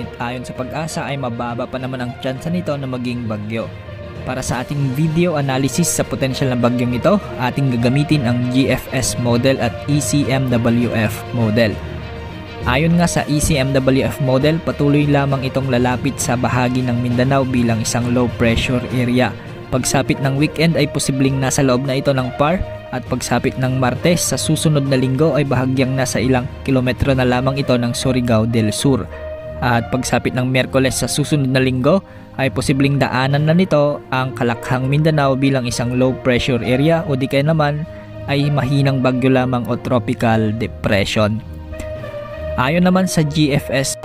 ngunit ayon sa Pag-asa ay mababa pa naman ang tsansa nito na maging bagyo. Para sa ating video analysis sa potensyal na bagyong ito, ating gagamitin ang GFS model at ECMWF model. Ayon nga sa ECMWF model, patuloy lamang itong lalapit sa bahagi ng Mindanao bilang isang low pressure area. Pagsapit ng weekend ay posibleng nasa loob na ito ng PAR at pagsapit ng Martes sa susunod na linggo ay bahagyang nasa ilang kilometro na lamang ito ng Surigao del Sur. At pagsapit ng Miyerkules sa susunod na linggo ay posibleng daanan na nito ang Kalakhang Mindanao bilang isang low pressure area o di kaya naman ay mahinang bagyo lamang o tropical depression. Ayon naman sa GFS